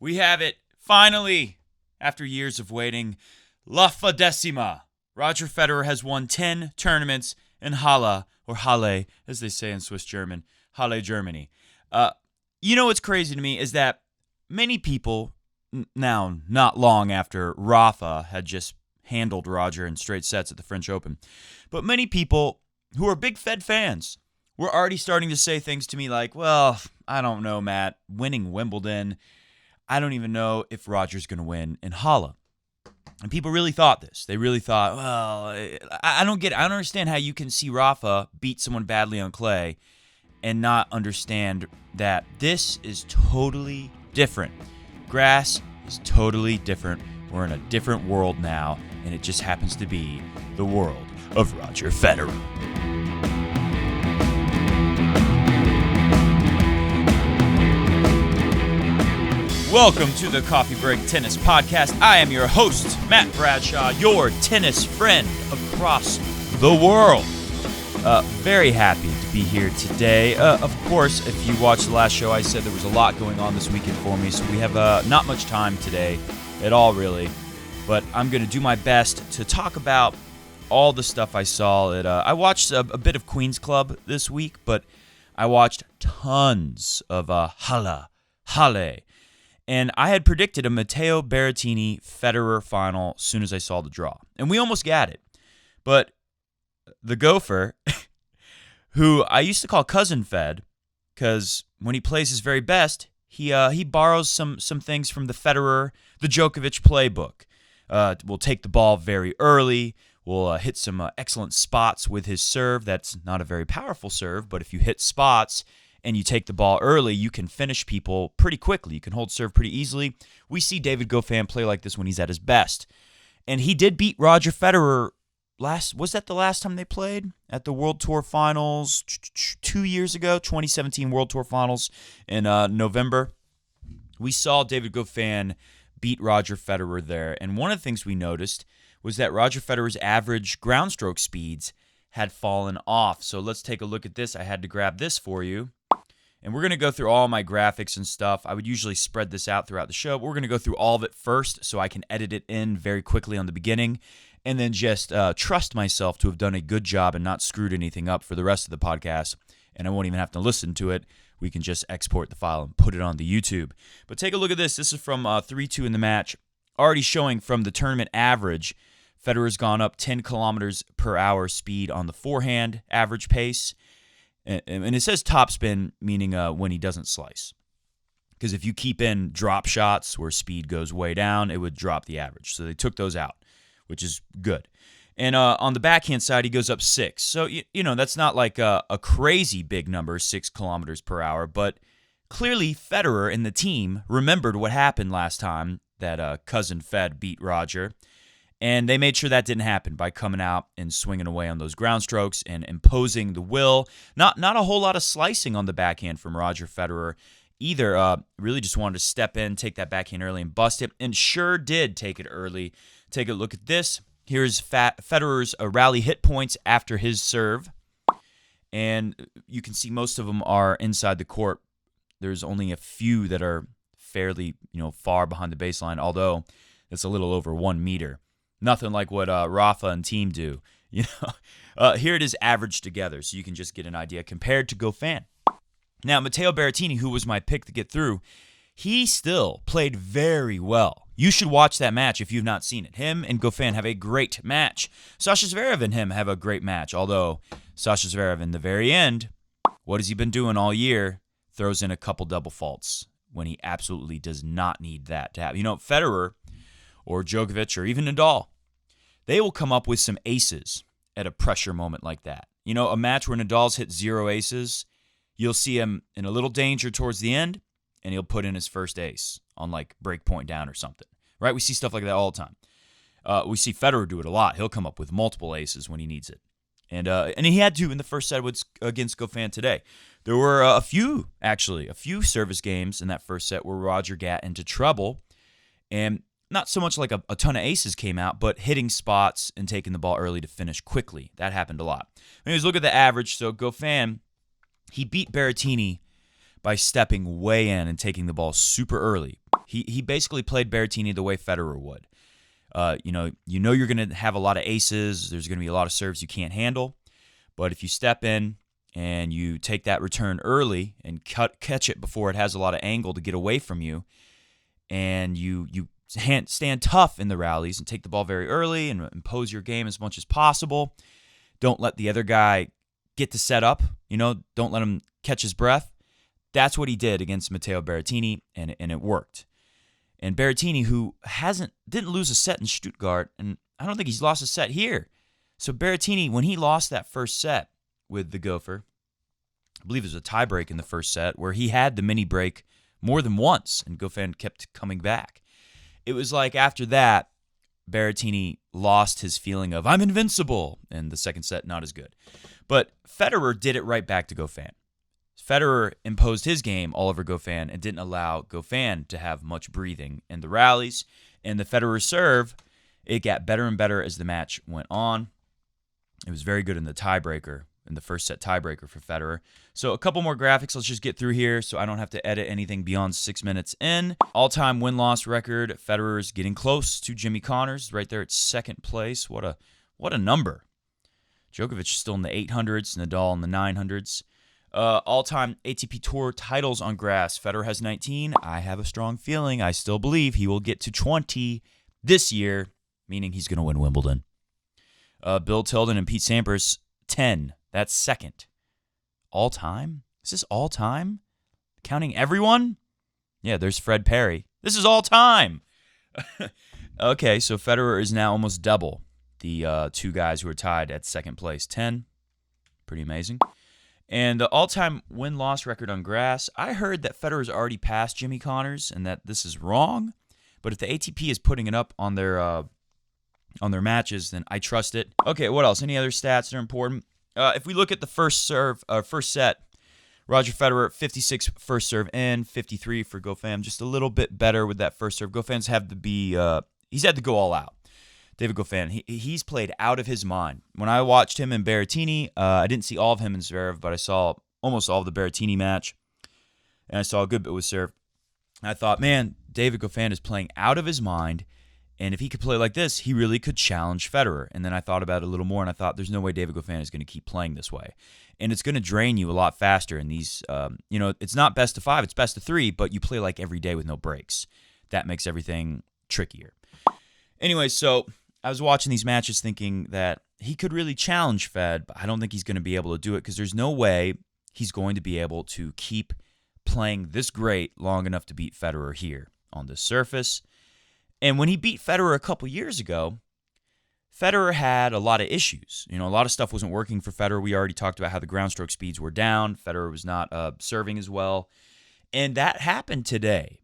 We have it, finally, after years of waiting. La FEDecima. Roger Federer has won 10 tournaments in Halle, or Halle, as they say in Swiss German, Halle, Germany. What's crazy to me is that many people, now not long after Rafa had just handled Roger in straight sets at the French Open, but many people who are big Fed fans were already starting to say things to me like, well, I don't know, Matt, winning Wimbledon, I don't even know if Roger's going to win in Halle. And people really thought this. They really thought, well, I don't understand how you can see Rafa beat someone badly on clay and not understand that this is totally different. Grass is totally different. We're in a different world now, and it just happens to be the world of Roger Federer. Welcome to the Coffee Break Tennis Podcast. I am your host, Matt Bradshaw, your tennis friend across the world. Very happy to be here today. Of course, if you watched the last show, I said there was a lot going on this weekend for me, so we have not much time today at all, really. But I'm going to do my best to talk about all the stuff I saw. I watched a bit of Queen's Club this week, but I watched tons of Halle. And I had predicted a Matteo Berrettini Federer final as soon as I saw the draw. And we almost got it. But the Gopher, who I used to call Cousin Fed, because when he plays his very best, he borrows some things from the Federer, the Djokovic playbook. Will take the ball very early. Will hit some excellent spots with his serve. That's not a very powerful serve, but if you hit spots and you take the ball early, you can finish people pretty quickly. You can hold serve pretty easily. We see David Goffin play like this when he's at his best. And he did beat Roger Federer was that the last time they played? At the World Tour Finals 2 years ago, 2017 World Tour Finals in November. We saw David Goffin beat Roger Federer there. And one of the things we noticed was that Roger Federer's average ground stroke speeds had fallen off. So let's take a look at this. I had to grab this for you. And we're going to go through all my graphics and stuff. I would usually spread this out throughout the show, but we're going to go through all of it first so I can edit it in very quickly on the beginning and then just trust myself to have done a good job and not screwed anything up for the rest of the podcast. And I won't even have to listen to it. We can just export the file and put it on the YouTube. But take a look at this. This is from 3-2 in the match. Already showing from the tournament average, Federer's gone up 10 kilometers per hour speed on the forehand average pace. And it says topspin, meaning when he doesn't slice. Because if you keep in drop shots where speed goes way down, it would drop the average. So they took those out, which is good. And on the backhand side, he goes up 6. So, that's not like a crazy big number, 6 kilometers per hour. But clearly, Federer and the team remembered what happened last time that Cousin Fed beat Roger. And they made sure that didn't happen by coming out and swinging away on those ground strokes and imposing the will. Not a whole lot of slicing on the backhand from Roger Federer either. Really just wanted to step in, take that backhand early and bust it, and sure did take it early. Take a look at this. Here's Federer's rally hit points after his serve. And you can see most of them are inside the court. There's only a few that are fairly, far behind the baseline, although it's a little over 1 meter. Nothing like what Rafa and team do. Here it is averaged together, so you can just get an idea compared to Goffin. Now, Matteo Berrettini, who was my pick to get through, he still played very well. You should watch that match if you've not seen it. Him and Goffin have a great match. Sasha Zverev and him have a great match, although Sasha Zverev in the very end, what has he been doing all year? Throws in a couple double faults when he absolutely does not need that to happen. Federer or Djokovic or even Nadal, they will come up with some aces at a pressure moment like that. A match where Nadal's hit 0 aces, you'll see him in a little danger towards the end, and he'll put in his first ace on like break point down or something. Right? We see stuff like that all the time. We see Federer do it a lot. He'll come up with multiple aces when he needs it. And he had to in the first set against Goffin today. There were a few service games in that first set where Roger got into trouble, and not so much like a ton of aces came out, but hitting spots and taking the ball early to finish quickly. That happened a lot. Anyways, look at the average. So Goffin, he beat Berrettini by stepping way in and taking the ball super early. He basically played Berrettini the way Federer would. You're going to have a lot of aces. There's going to be a lot of serves you can't handle. But if you step in and you take that return early and catch it before it has a lot of angle to get away from you, and you stand tough in the rallies and take the ball very early and impose your game as much as possible. Don't let the other guy get to set up. Don't let him catch his breath. That's what he did against Matteo Berrettini, and it worked. And Berrettini, who didn't lose a set in Stuttgart, and I don't think he's lost a set here. So Berrettini, when he lost that first set with the Gopher, I believe it was a tiebreak in the first set where he had the mini break more than once, and Goffin kept coming back. It was like after that, Berrettini lost his feeling of, I'm invincible, and the second set, not as good. But Federer did it right back to Goffin. Federer imposed his game all over Goffin and didn't allow Goffin to have much breathing in the rallies. And the Federer serve, it got better and better as the match went on. It was very good in the tiebreaker, in the first set tiebreaker for Federer. So a couple more graphics. Let's just get through here so I don't have to edit anything beyond 6 minutes in. All-time win-loss record, Federer's getting close to Jimmy Connors, right there at second place. What a number. Djokovic still in the 800s, Nadal in the 900s. All-time ATP Tour titles on grass. Federer has 19. I have a strong feeling. I still believe he will get to 20 this year, meaning he's going to win Wimbledon. Bill Tilden and Pete Sampras, 10. That's second. All-time? Is this all-time? Counting everyone? Yeah, there's Fred Perry. This is all-time. Okay, so Federer is now almost double the two guys who are tied at second place. 10. Pretty amazing. And the all-time win-loss record on grass, I heard that Federer's already passed Jimmy Connors and that this is wrong. But if the ATP is putting it up on their matches, then I trust it. Okay, what else? Any other stats that are important? If we look at the first set, Roger Federer, 56 first serve in, 53 for Goffin. Just a little bit better with that first serve. Goffin's he's had to go all out. David Goffin, he's played out of his mind. When I watched him in Berrettini, I didn't see all of him in Zverev, but I saw almost all of the Berrettini match, and I saw a good bit with serve. I thought, man, David Goffin is playing out of his mind, and if he could play like this, he really could challenge Federer. And then I thought about it a little more, and I thought, there's no way David Goffin is going to keep playing this way. And it's going to drain you a lot faster. And these, it's not best of 5, it's best of 3, but you play like every day with no breaks. That makes everything trickier. Anyway, so I was watching these matches thinking that he could really challenge Fed, but I don't think he's going to be able to do it because there's no way he's going to be able to keep playing this great long enough to beat Federer here on this surface. And when he beat Federer a couple years ago, Federer had a lot of issues. A lot of stuff wasn't working for Federer. We already talked about how the ground stroke speeds were down. Federer was not serving as well. And that happened today.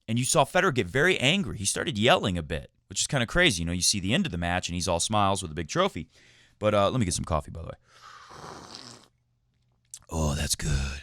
And you saw Federer get very angry. He started yelling a bit, which is kind of crazy. You see the end of the match, and he's all smiles with a big trophy. But let me get some coffee, by the way. Oh, that's good.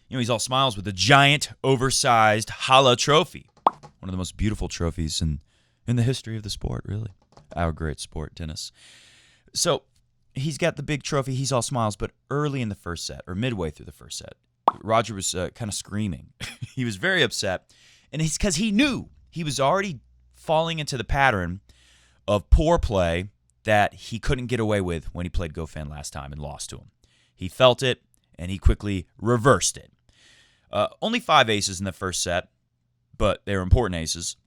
He's all smiles with a giant, oversized Halle trophy. One of the most beautiful trophies in the history of the sport, really. Our great sport, tennis. So he's got the big trophy. He's all smiles. But early in the first set, or midway through the first set, Roger was kind of screaming. He was very upset. And it's because he knew he was already falling into the pattern of poor play that he couldn't get away with when he played Goffin last time and lost to him. He felt it, and he quickly reversed it. Only 5 aces in the first set, but they were important aces.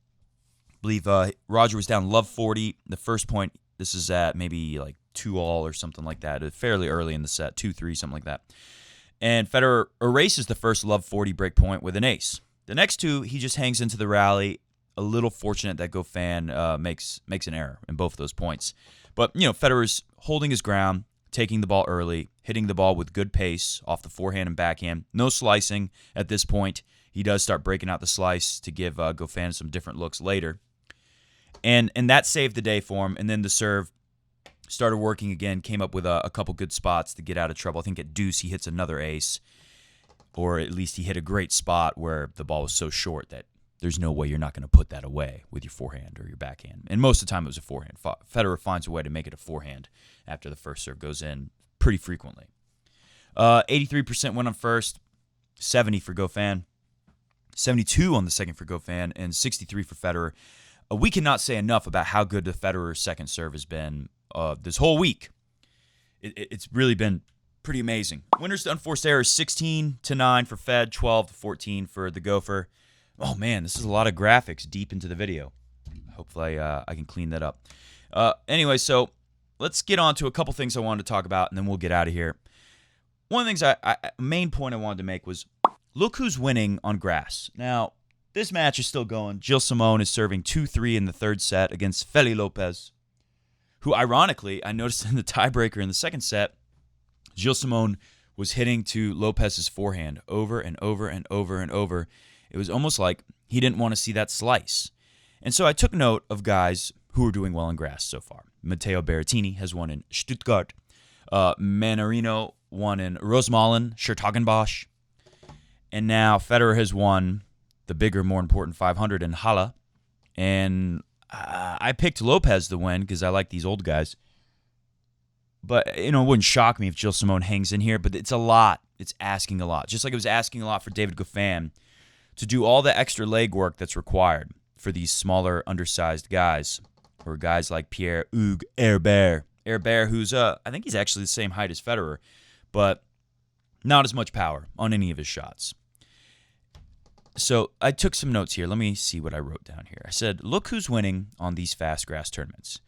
I believe Roger was down love 40. The first point, this is at maybe like 2-all or something like that. Fairly early in the set, 2-3, something like that. And Federer erases the first love 40 break point with an ace. The next 2, he just hangs into the rally. A little fortunate that Goffin makes an error in both of those points. But, Federer's holding his ground, taking the ball early, hitting the ball with good pace off the forehand and backhand. No slicing at this point. He does start breaking out the slice to give Goffin some different looks later. And that saved the day for him. And then the serve started working again, came up with a couple good spots to get out of trouble. I think at deuce he hits another ace, or at least he hit a great spot where the ball was so short that there's no way you're not going to put that away with your forehand or your backhand. And most of the time it was a forehand. Federer finds a way to make it a forehand after the first serve goes in pretty frequently. 83% win on first, 70 for Goffin. 72 on the second for Goffin, and 63 for Federer. We cannot say enough about how good the Federer second serve has been this whole week. It's really been pretty amazing. Winners to unforced errors, 16-9 for Fed, 12-14 for the Gopher. Oh, man, this is a lot of graphics deep into the video. Hopefully I can clean that up. Anyway, so let's get on to a couple things I wanted to talk about, and then we'll get out of here. One of the things main point I wanted to make was, look who's winning on grass. Now, this match is still going. Gilles Simon is serving 2-3 in the third set against Feli Lopez, who, ironically, I noticed in the tiebreaker in the second set, Gilles Simon was hitting to Lopez's forehand over and over and over and over. It was almost like he didn't want to see that slice. And so I took note of guys who are doing well in grass so far. Matteo Berrettini has won in Stuttgart. Mannarino won in Rosmalen, Schertagenbosch. And now Federer has won the bigger, more important 500 in Halle. And I picked Lopez to win because I like these old guys. But, it wouldn't shock me if Gilles Simon hangs in here. But it's a lot. It's asking a lot. Just like it was asking a lot for David Goffin to do all the extra leg work that's required for these smaller, undersized guys, or guys like Pierre-Hugues Herbert. Herbert, who's, I think he's actually the same height as Federer, but not as much power on any of his shots. So I took some notes here. Let me see what I wrote down here. I said, look who's winning on these fast grass tournaments.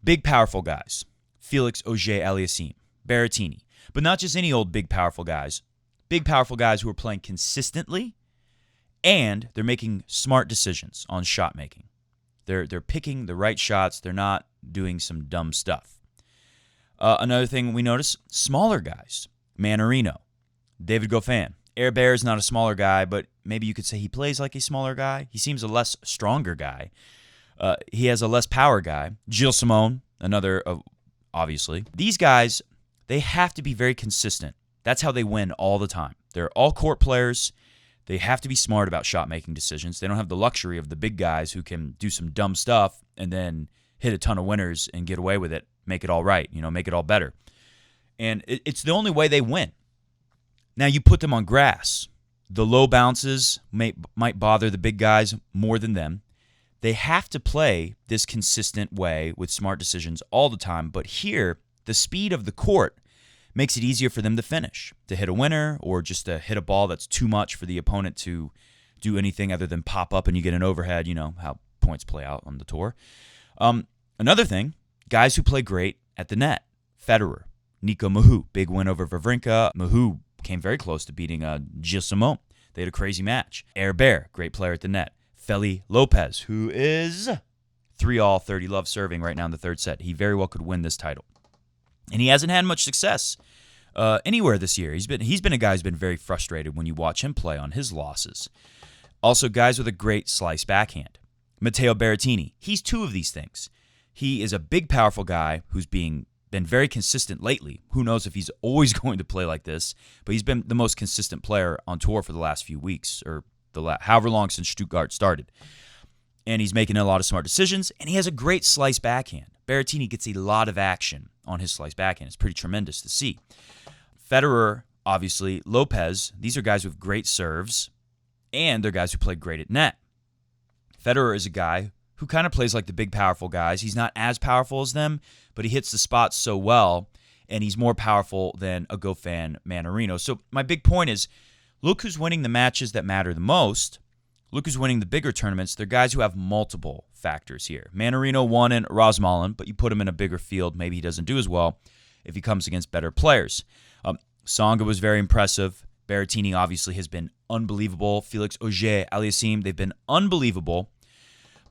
Big, powerful guys. Felix Auger-Aliassime, Berrettini. But not just any old big, powerful guys. Big, powerful guys who are playing consistently, and they're making smart decisions on shot making. They're picking the right shots. They're not doing some dumb stuff. Another thing we notice, smaller guys. Mannarino, David Goffin. Herbert is not a smaller guy, but maybe you could say he plays like a smaller guy. He seems a less stronger guy. He has a less power guy. Gilles Simon, another, obviously. These guys, they have to be very consistent. That's how they win all the time. They're all court players. They have to be smart about shot-making decisions. They don't have the luxury of the big guys who can do some dumb stuff and then hit a ton of winners and get away with it, make it all right, make it all better. And it's the only way they win. Now, you put them on grass. The low bounces might bother the big guys more than them. They have to play this consistent way with smart decisions all the time. But here, the speed of the court makes it easier for them to finish, to hit a winner, or just to hit a ball that's too much for the opponent to do anything other than pop up and you get an overhead, how points play out on the tour. Another thing, guys who play great at the net. Federer, Nico Mahut, big win over Wawrinka. Mahut came very close to beating Gilles Simon. They had a crazy match. Herbert, great player at the net. Feli Lopez, who is 3-all, 30 love serving right now in the third set. He very well could win this title. And he hasn't had much success anywhere this year. He's been a guy who's been very frustrated when you watch him play on his losses. Also, guys with a great slice backhand. Matteo Berrettini, he's two of these things. He is a big, powerful guy who's been very consistent lately. Who knows if he's always going to play like this, but he's been the most consistent player on tour for the last few weeks, or however long since Stuttgart started. And he's making a lot of smart decisions, and he has a great slice backhand. Berrettini gets a lot of action on his slice backhand. It's pretty tremendous to see. Federer, obviously, Lopez, these are guys with great serves, and they're guys who play great at net. Federer is a guy who kind of plays like the big, powerful guys. He's not as powerful as them, but he hits the spots so well, and he's more powerful than a Goffin Mannarino. So my big point is, look who's winning the matches that matter the most. Look who's winning the bigger tournaments. They're guys who have multiple factors here. Mannarino won in Rosmalen, but you put him in a bigger field, maybe he doesn't do as well if he comes against better players. Tsonga was very impressive. Berrettini obviously has been unbelievable. Felix Auger-Aliassime, they've been unbelievable.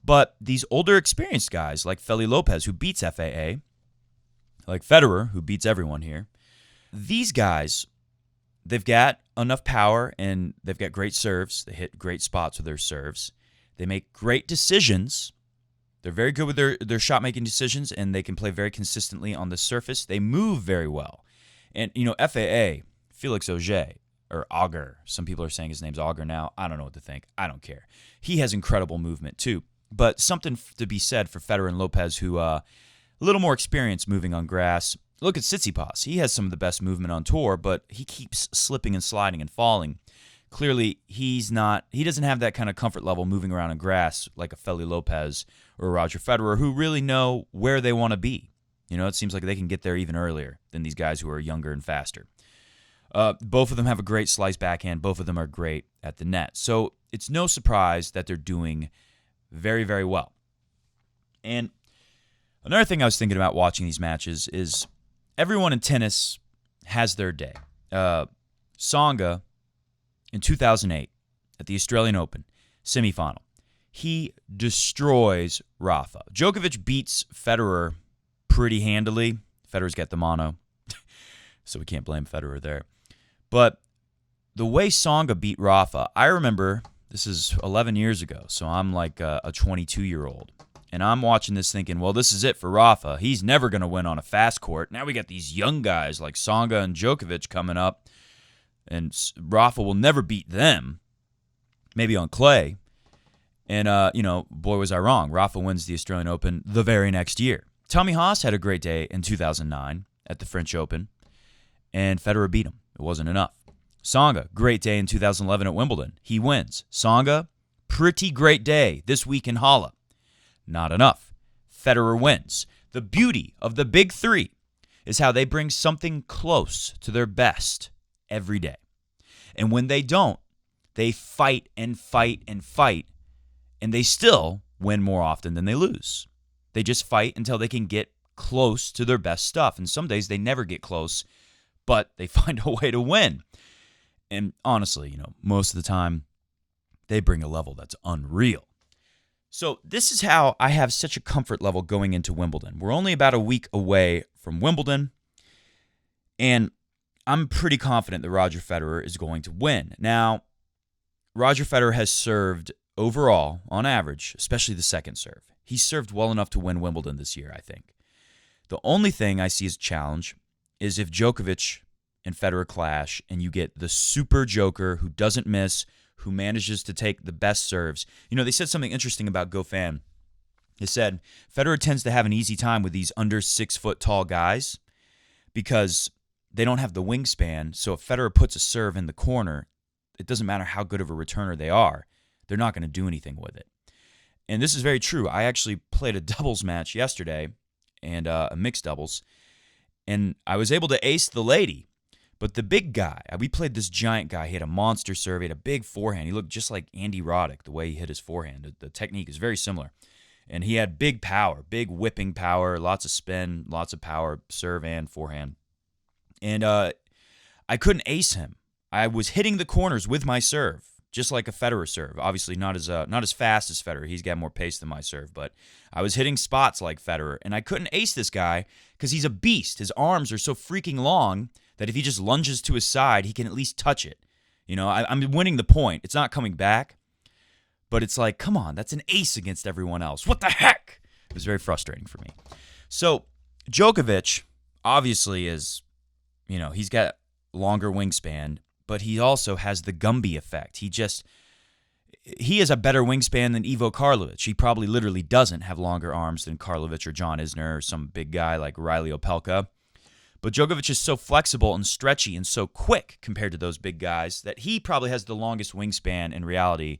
But these older experienced guys like Feli Lopez, who beats FAA, like Federer, who beats everyone here, these guys, they've got enough power and they've got great serves. They hit great spots with their serves. They make great decisions. They're very good with their shot-making decisions, and they can play very consistently on the surface. They move very well. And, FAA, Felix Auger, or Auger, some people are saying his name's Auger now. I don't know what to think. I don't care. He has incredible movement, too. But something to be said for Federer and Lopez, who a little more experience moving on grass. Look at Tsitsipas. He has some of the best movement on tour, but he keeps slipping and sliding and falling. Clearly, he doesn't have that kind of comfort level moving around in grass like a Feli Lopez or a Roger Federer, who really know where they want to be. It seems like they can get there even earlier than these guys who are younger and faster. Both of them have a great slice backhand. Both of them are great at the net. So it's no surprise that they're doing very, very well. And another thing I was thinking about watching these matches is everyone in tennis has their day. Tsonga, in 2008, at the Australian Open semifinal, he destroys Rafa. Djokovic beats Federer pretty handily. Federer's got the mono, so we can't blame Federer there. But the way Tsonga beat Rafa, I remember, this is 11 years ago, so I'm like a 22-year-old. And I'm watching this thinking, well, this is it for Rafa. He's never going to win on a fast court. Now we got these young guys like Tsonga and Djokovic coming up, and Rafa will never beat them, maybe on clay. And, boy, was I wrong. Rafa wins the Australian Open the very next year. Tommy Haas had a great day in 2009 at the French Open, and Federer beat him. It wasn't enough. Tsonga, great day in 2011 at Wimbledon. He wins. Tsonga, pretty great day this week in Halle. Not enough. Federer wins. The beauty of the big three is how they bring something close to their best every day. And when they don't, they fight and fight and fight, and they still win more often than they lose. They just fight until they can get close to their best stuff. And some days they never get close, but they find a way to win. And honestly, most of the time, they bring a level that's unreal. So this is how I have such a comfort level going into Wimbledon. We're only about a week away from Wimbledon, and I'm pretty confident that Roger Federer is going to win. Now, Roger Federer has served overall, on average, especially the second serve. He's served well enough to win Wimbledon this year, I think. The only thing I see as a challenge is if Djokovic and Federer clash and you get the super joker who doesn't miss, who manages to take the best serves. They said something interesting about Goffin. They said Federer tends to have an easy time with these under 6 foot tall guys because they don't have the wingspan. So if Federer puts a serve in the corner, it doesn't matter how good of a returner they are. They're not going to do anything with it. And this is very true. I actually played a doubles match yesterday and a mixed doubles, and I was able to ace the lady. But the big guy, we played this giant guy. He had a monster serve. He had a big forehand. He looked just like Andy Roddick, the way he hit his forehand. The technique is very similar. And he had big power, big whipping power, lots of spin, lots of power, serve and forehand. And I couldn't ace him. I was hitting the corners with my serve, just like a Federer serve. Obviously not as fast as Federer. He's got more pace than my serve. But I was hitting spots like Federer. And I couldn't ace this guy because he's a beast. His arms are so freaking long that if he just lunges to his side, he can at least touch it. I'm winning the point. It's not coming back. But it's like, come on, that's an ace against everyone else. What the heck? It was very frustrating for me. So Djokovic obviously is, he's got longer wingspan, but he also has the Gumby effect. He has a better wingspan than Ivo Karlovic. He probably literally doesn't have longer arms than Karlovic or John Isner or some big guy like Riley Opelka. But Djokovic is so flexible and stretchy and so quick compared to those big guys that he probably has the longest wingspan in reality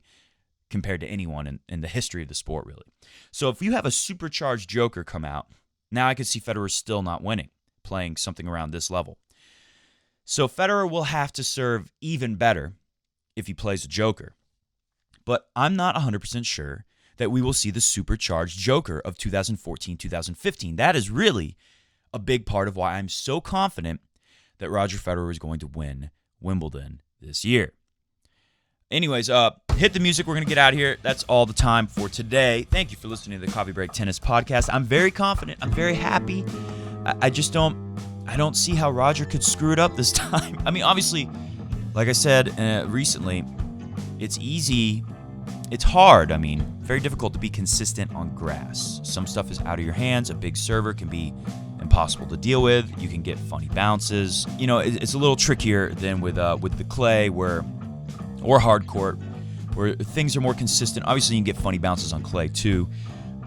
compared to anyone in the history of the sport, really. So if you have a supercharged joker come out, now I could see Federer still not winning, playing something around this level. So Federer will have to serve even better if he plays a joker. But I'm not 100% sure that we will see the supercharged joker of 2014-2015. That is really a big part of why I'm so confident that Roger Federer is going to win Wimbledon this year. Anyways, hit the music. We're going to get out of here. That's all the time for today. Thank you for listening to the Coffee Break Tennis Podcast. I'm very confident. I'm very happy. I don't see how Roger could screw it up this time. I mean, obviously, like I said recently, it's easy. It's hard. Very difficult to be consistent on grass. Some stuff is out of your hands. A big server can be impossible to deal with. You can get funny bounces. It's a little trickier than with the clay or hard court, where things are more consistent. Obviously, you can get funny bounces on clay too,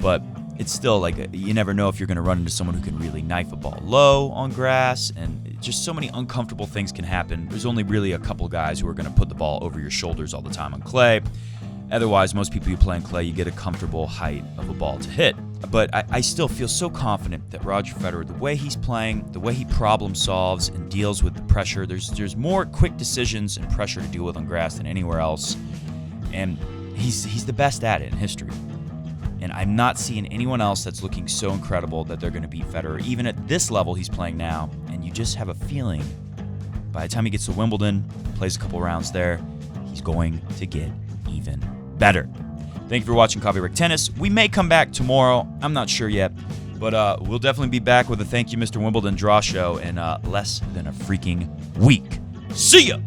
but it's still like you never know if you're going to run into someone who can really knife a ball low on grass, and just so many uncomfortable things can happen. There's only really a couple guys who are going to put the ball over your shoulders all the time on clay. Otherwise, most people you play on clay, you get a comfortable height of a ball to hit. But I still feel so confident that Roger Federer, the way he's playing, the way he problem solves and deals with the pressure, there's more quick decisions and pressure to deal with on grass than anywhere else. And he's the best at it in history. And I'm not seeing anyone else that's looking so incredible that they're going to beat Federer, even at this level he's playing now. And you just have a feeling by the time he gets to Wimbledon, plays a couple rounds there, he's going to get even better. Thank you for watching Coffee Break Tennis. We may come back tomorrow. I'm not sure yet. But we'll definitely be back with a Thank You, Mr. Wimbledon draw show in less than a freaking week. See ya!